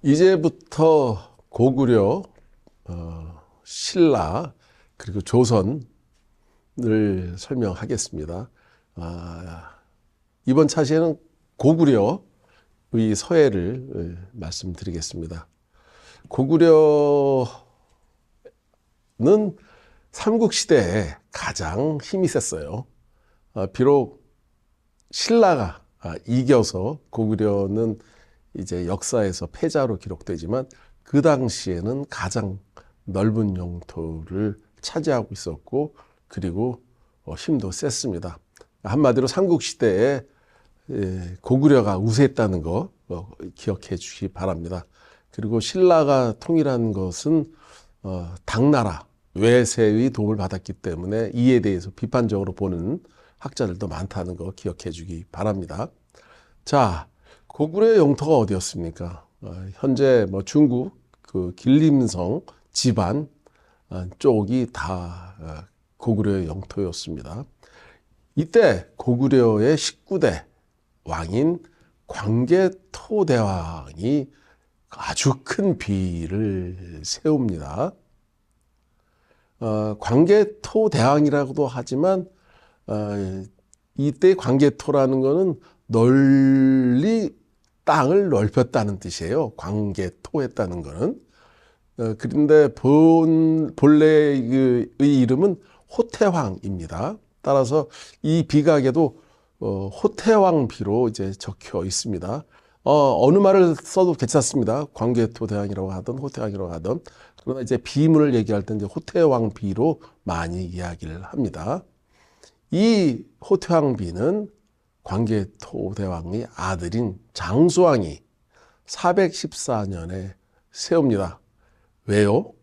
이제부터 고구려, 신라, 그리고 조선을 설명하겠습니다. 이번 차시에는 고구려의 서해를 말씀드리겠습니다. 고구려는 삼국시대에 가장 힘이 셌어요. 비록 신라가 이겨서 고구려는 이제 역사에서 패자로 기록되지만 그 당시에는 가장 넓은 영토를 차지하고 있었고 그리고 힘도 셌습니다. 한마디로 삼국시대에 고구려가 우세했다는 거 기억해 주시기 바랍니다. 그리고 신라가 통일한 것은 당나라 외세의 도움을 받았기 때문에 이에 대해서 비판적으로 보는 학자들도 많다는 거 기억해 주기 바랍니다. 자, 고구려의 영토가 어디였습니까? 현재 중국 그 길림성 지반 쪽이 다 고구려의 영토였습니다. 이때 고구려의 19대 왕인 광개토대왕이 아주 큰 비를 세웁니다. 광개토대왕이라고도 하지만 이때 광개토라는 것은 널리 땅을 넓혔다는 뜻이에요. 광개토했다는 것은. 그런데 본래의 이름은 호태왕입니다. 따라서 이 비각에도 호태왕비로 이제 적혀 있습니다. 어느 말을 써도 괜찮습니다. 광개토대왕이라고 하든 호태왕이라고 하든. 그러나 이제 비문을 얘기할 때 이제 호태왕비로 많이 이야기를 합니다. 이 호태왕비는 광개토대왕의 아들인 장수왕이 414년에 세웁니다. 왜요?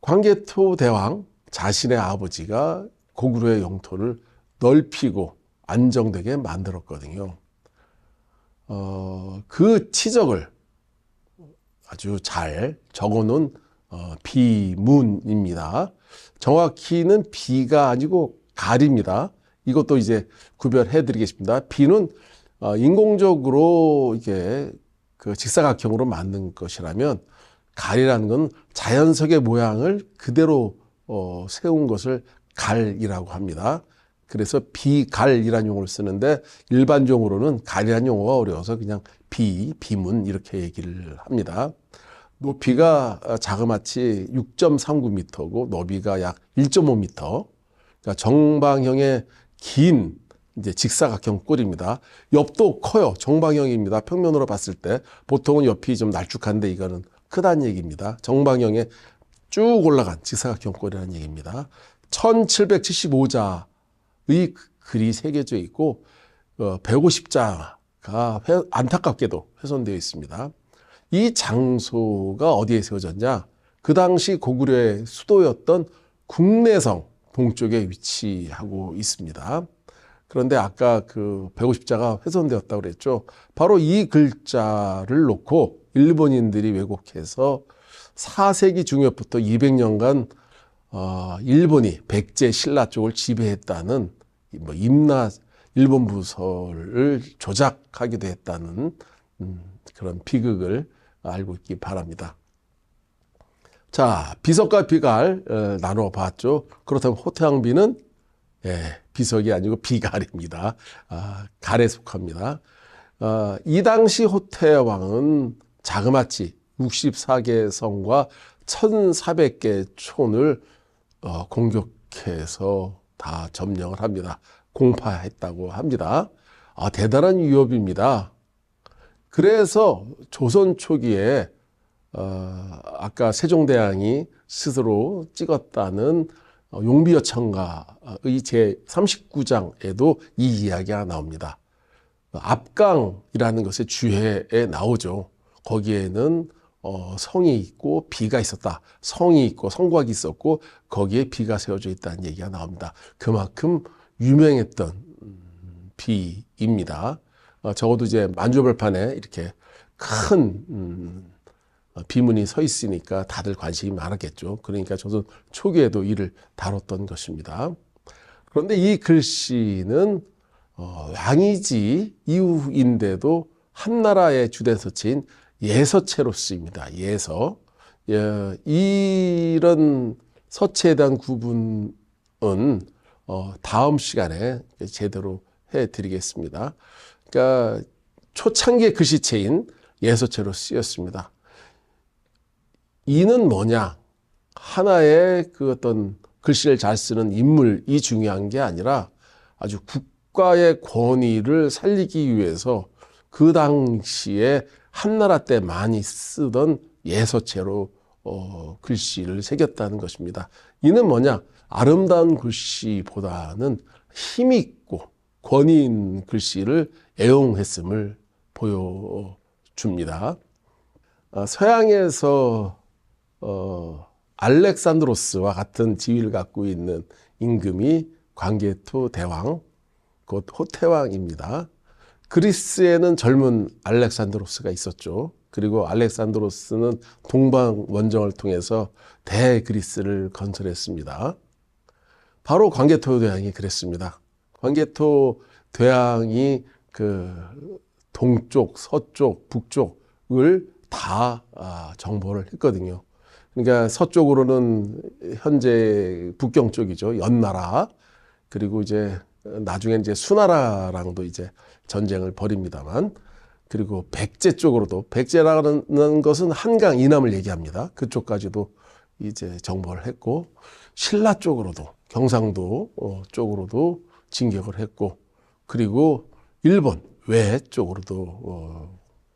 광개토대왕 자신의 아버지가 고구려의 영토를 넓히고 안정되게 만들었거든요. 그 치적을 아주 잘 적어놓은 비문입니다. 정확히는 비가 아니고 갈입니다. 이것도 이제 구별해 드리겠습니다. 비는 인공적으로 이게 그 직사각형으로 만든 것이라면 갈이라는 건 자연석의 모양을 그대로 세운 것을 갈이라고 합니다. 그래서 비갈이라는 용어를 쓰는데 일반적으로는 갈이라는 용어가 어려워서 그냥 비문 이렇게 얘기를 합니다. 높이가 자그마치 6.39m고 너비가 약 1.5m. 그러니까 정방형의 긴 이제 직사각형 꼴입니다. 옆도 커요. 정방형입니다. 평면으로 봤을 때 보통은 옆이 좀 날쭉한데 이거는 크다는 얘기입니다. 정방형의 쭉 올라간 직사각형 꼴이라는 얘기입니다. 1775자의 글이 새겨져 있고 150자가 안타깝게도 훼손되어 있습니다. 이 장소가 어디에 세워졌냐? 그 당시 고구려의 수도였던 국내성 동쪽에 위치하고 있습니다. 그런데 아까 그 150자가 훼손되었다고 그랬죠. 바로 이 글자를 놓고 일본인들이 왜곡해서 4세기 중엽부터 200년간 일본이 백제 신라 쪽을 지배했다는 임나 일본 부서를 조작하기도 했다는 그런 비극을 알고 있기 바랍니다. 자, 비석과 비갈 나눠 봤죠. 그렇다면 호태왕비는 비석이 아니고 비갈입니다. 갈에 속합니다. 이 당시 호태왕은 자그마치 64개 성과 1400개 촌을 공격해서 다 점령을 합니다. 공파했다고 합니다. 대단한 위협입니다. 그래서 조선 초기에 아까 세종대왕이 스스로 찍었다는 용비어천가의 제39장에도 이 이야기가 나옵니다. 압강이라는 것의 주해에 나오죠. 거기에는 성이 있고 비가 있었다. 성이 있고 성곽이 있었고 거기에 비가 세워져 있다는 얘기가 나옵니다. 그만큼 유명했던 비입니다. 적어도 이제 만주벌판에 이렇게 큰 비문이 서 있으니까 다들 관심이 많았겠죠. 그러니까 조선 초기에도 이를 다뤘던 것입니다. 그런데 이 글씨는 왕이지 이후인데도 한나라의 주된 서체인 예서체로 쓰입니다. 예서. 이런 서체에 대한 구분은 다음 시간에 제대로 해드리겠습니다. 그러니까 초창기의 글씨체인 예서체로 쓰였습니다. 이는 뭐냐? 하나의 그 어떤 글씨를 잘 쓰는 인물이 중요한 게 아니라 아주 국가의 권위를 살리기 위해서 그 당시에 한나라 때 많이 쓰던 예서체로 글씨를 새겼다는 것입니다. 이는 뭐냐? 아름다운 글씨보다는 힘있고 권위 있는 글씨를 애용했음을 보여줍니다. 서양에서 알렉산드로스와 같은 지위를 갖고 있는 임금이 광개토 대왕, 곧 호태왕입니다. 그리스에는 젊은 알렉산드로스가 있었죠. 그리고 알렉산드로스는 동방 원정을 통해서 대그리스를 건설했습니다. 바로 광개토 대왕이 그랬습니다. 광개토 대왕이 그 동쪽, 서쪽, 북쪽을 다 정벌을 했거든요. 그러니까 서쪽으로는 현재 북경 쪽이죠. 연나라. 그리고 이제 나중에 이제 수나라랑도 이제 전쟁을 벌입니다만, 그리고 백제 쪽으로도, 백제라는 것은 한강 이남을 얘기합니다. 그쪽까지도 이제 정벌을 했고, 신라 쪽으로도, 경상도 쪽으로도 진격을 했고, 그리고 일본 외 쪽으로도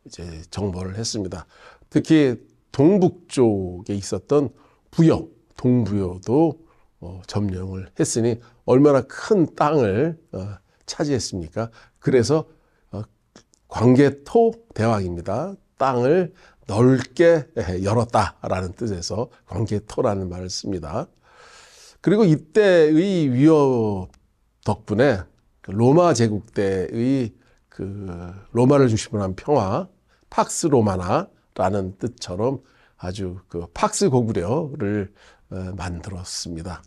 이제 정벌을 했습니다. 특히 동북 쪽에 있었던 부여, 동부여도 점령을 했으니 얼마나 큰 땅을 차지했습니까? 그래서 광개토 대왕입니다. 땅을 넓게 열었다라는 뜻에서 광개토라는 말을 씁니다. 그리고 이때의 위협 덕분에 로마 제국 때의 그 로마를 중심으로 한 평화, 팍스 로마나라는 뜻처럼 아주 그 팍스 고구려를 만들었습니다.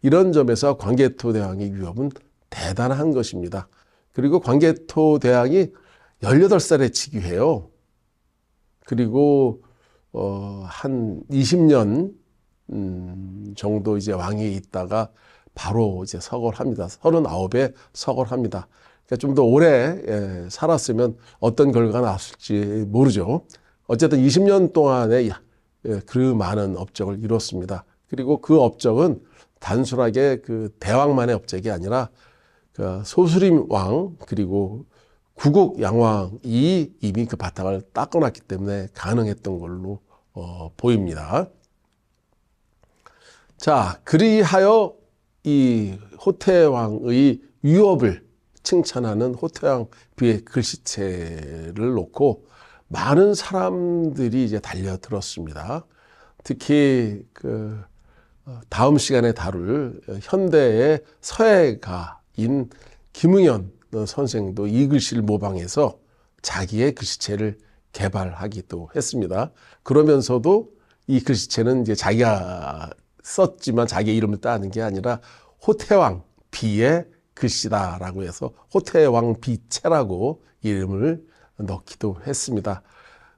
이런 점에서 광개토 대왕의 위협은 대단한 것입니다. 그리고 광개토 대왕이 18살에 즉위해요. 그리고 한 20년 정도 이제 왕위에 있다가 바로 이제 서거합니다. 39에 서거합니다. 그러니까 좀 더 오래 살았으면 어떤 결과가 나왔을지 모르죠. 어쨌든 20년 동안에 그 많은 업적을 이뤘습니다. 그리고 그 업적은 단순하게 그 대왕만의 업적이 아니라 그 소수림 왕 그리고 구국 양왕이 이미 그 바탕을 닦아놨기 때문에 가능했던 걸로 보입니다. 자, 그리하여 이 호태왕의 위협을 칭찬하는 호태왕 비의 글씨체를 놓고 많은 사람들이 이제 달려들었습니다. 특히 그 다음 시간에 다룰 현대의 서예가인 김응현 선생도 이 글씨를 모방해서 자기의 글씨체를 개발하기도 했습니다. 그러면서도 이 글씨체는 이제 자기가 썼지만 자기의 이름을 따는 게 아니라 호태왕 비의 글씨다라고 해서 호태왕 비체라고 이름을 넣기도 했습니다.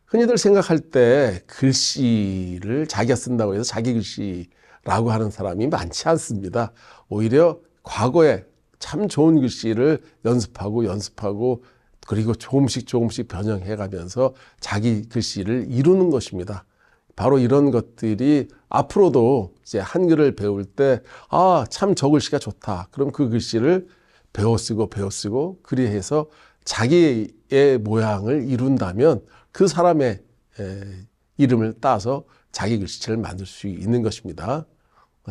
흔히들 생각할 때 글씨를 자기가 쓴다고 해서 자기 글씨라고 하는 사람이 많지 않습니다. 오히려 과거에 참 좋은 글씨를 연습하고 그리고 조금씩 변형해 가면서 자기 글씨를 이루는 것입니다. 바로 이런 것들이 앞으로도 이제 한글을 배울 때 참 저 글씨가 좋다. 그럼 그 글씨를 배워 쓰고 그리해서 자기의 모양을 이룬다면 그 사람의 이름을 따서 자기 글씨체를 만들 수 있는 것입니다.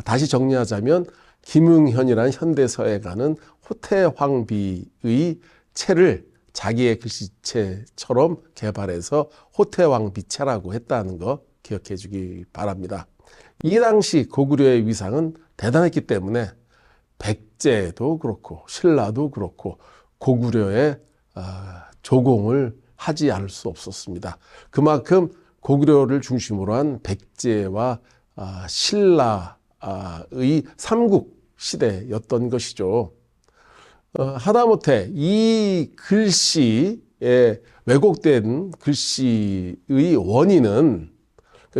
다시 정리하자면 김응현이라는 현대서예가는 호태황비의 체를 자기의 글씨체처럼 개발해서 호태왕비체라고 했다는 거 기억해 주기 바랍니다. 이 당시 고구려의 위상은 대단했기 때문에 백제도 그렇고 신라도 그렇고 고구려에 조공을 하지 않을 수 없었습니다. 그만큼 고구려를 중심으로 한 백제와 신라의 삼국 시대였던 것이죠. 하다못해 이 글씨 왜곡된 글씨의 원인은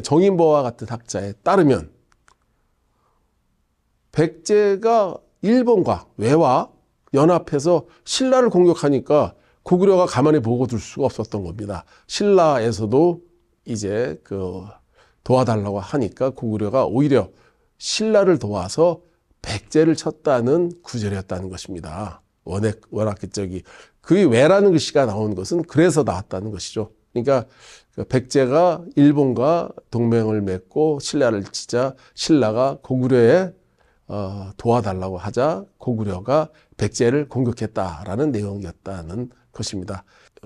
정인보와 같은 학자에 따르면 백제가 일본과 외와 연합해서 신라를 공격하니까 고구려가 가만히 보고 둘 수가 없었던 겁니다. 신라에서도 이제 도와달라고 하니까 고구려가 오히려 신라를 도와서 백제를 쳤다는 구절이었다는 것입니다. 원학기적이 그 왜라는 글씨가 나온 것은 그래서 나왔다는 것이죠. 그러니까 백제가 일본과 동맹을 맺고 신라를 치자 신라가 고구려에 도와달라고 하자 고구려가 백제를 공격했다라는 내용이었다는 것입니다.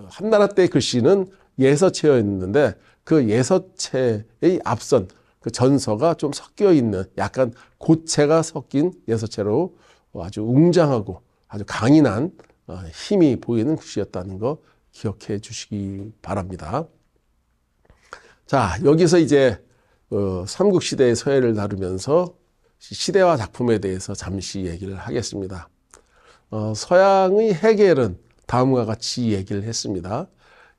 한나라 때 글씨는 예서체였는데 그 예서체의 앞선 그 전서가 좀 섞여 있는 약간 고체가 섞인 예서체로 아주 웅장하고 아주 강인한 힘이 보이는 글씨였다는 거 기억해 주시기 바랍니다. 자, 여기서 이제 삼국시대의 서예를 다루면서 시대와 작품에 대해서 잠시 얘기를 하겠습니다. 서양의 헤겔은 다음과 같이 얘기를 했습니다.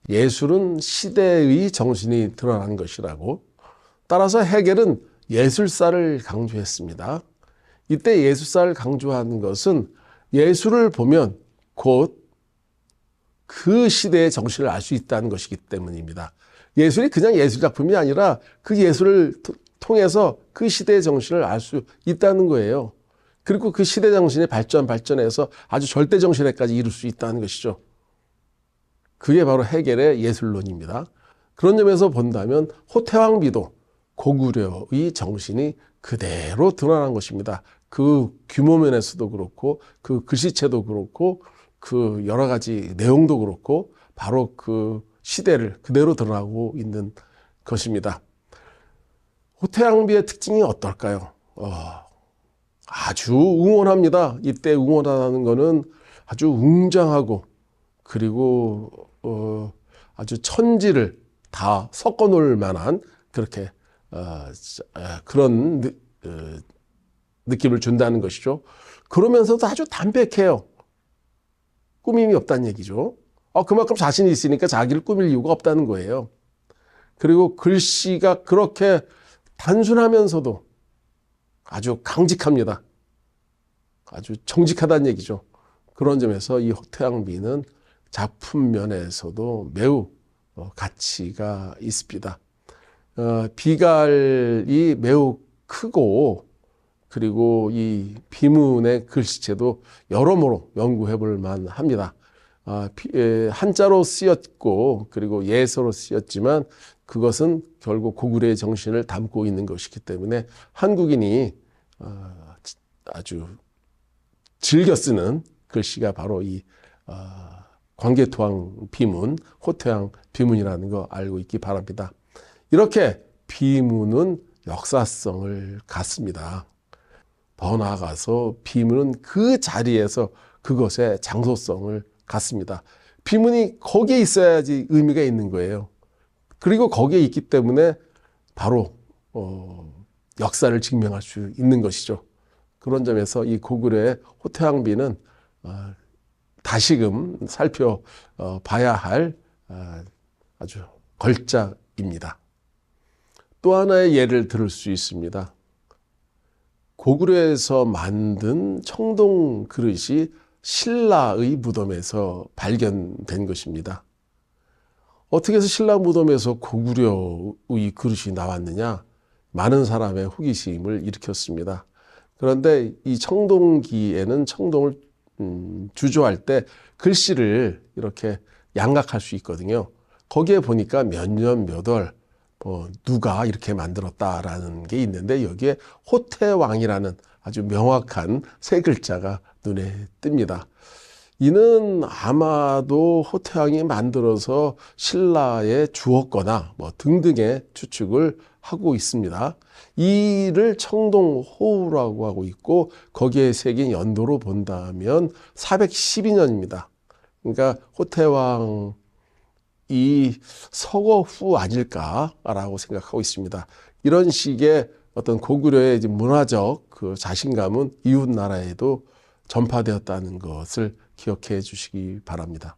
예술은 시대의 정신이 드러난 것이라고. 따라서 헤겔은 예술사를 강조했습니다. 이때 예술사를 강조하는 것은 예술을 보면 곧 그 시대의 정신을 알 수 있다는 것이기 때문입니다. 예술이 그냥 예술작품이 아니라 그 예술을 통해서 그 시대의 정신을 알 수 있다는 거예요. 그리고 그 시대 정신이 발전해서 아주 절대 정신에까지 이룰 수 있다는 것이죠. 그게 바로 헤겔의 예술론입니다. 그런 점에서 본다면 호태왕비도 고구려의 정신이 그대로 드러난 것입니다. 그 규모 면에서도 그렇고 그 글씨체도 그렇고 그 여러 가지 내용도 그렇고 바로 그 시대를 그대로 드러나고 있는 것입니다. 호태왕비의 특징이 어떨까요? 아주 웅원합니다. 이때 웅원하다는 것은 아주 웅장하고 그리고 아주 천지를 다 섞어 놓을 만한 그렇게 그런 느낌을 준다는 것이죠. 그러면서도 아주 담백해요. 꾸밈이 없다는 얘기죠. 그만큼 자신이 있으니까 자기를 꾸밀 이유가 없다는 거예요. 그리고 글씨가 그렇게 단순하면서도 아주 강직합니다. 아주 정직하다는 얘기죠. 그런 점에서 이 호태왕비는 작품 면에서도 매우 가치가 있습니다. 비갈이 매우 크고 그리고 이 비문의 글씨체도 여러모로 연구해 볼 만합니다. 한자로 쓰였고 그리고 예서로 쓰였지만 그것은 결국 고구려의 정신을 담고 있는 것이기 때문에 한국인이 아주 즐겨 쓰는 글씨가 바로 이 광개토왕 비문, 호태왕 비문이라는 거 알고 있기 바랍니다. 이렇게 비문은 역사성을 갖습니다. 더 나아가서 비문은 그 자리에서 그것의 장소성을 갖습니다. 비문이 거기에 있어야지 의미가 있는 거예요. 그리고 거기에 있기 때문에 바로 역사를 증명할 수 있는 것이죠. 그런 점에서 이 고구려의 호태왕비는 다시금 살펴봐야 할 아주 걸작입니다. 또 하나의 예를 들을 수 있습니다. 고구려에서 만든 청동 그릇이 신라의 무덤에서 발견된 것입니다. 어떻게 해서 신라 무덤에서 고구려의 그릇이 나왔느냐? 많은 사람의 호기심을 일으켰습니다. 그런데 이 청동기에는 청동을 주조할 때 글씨를 이렇게 양각할 수 있거든요. 거기에 보니까 몇 년 몇 월 누가 이렇게 만들었다라는 게 있는데 여기에 호태왕이라는 아주 명확한 세 글자가 눈에 띕니다. 이는 아마도 호태왕이 만들어서 신라에 주었거나 등등의 추측을 하고 있습니다. 이를 청동호우라고 하고 있고 거기에 새긴 연도로 본다면 412년입니다. 그러니까 호태왕이 서거 후 아닐까라고 생각하고 있습니다. 이런 식의 어떤 고구려의 문화적 그 자신감은 이웃 나라에도 전파되었다는 것을 기억해 주시기 바랍니다.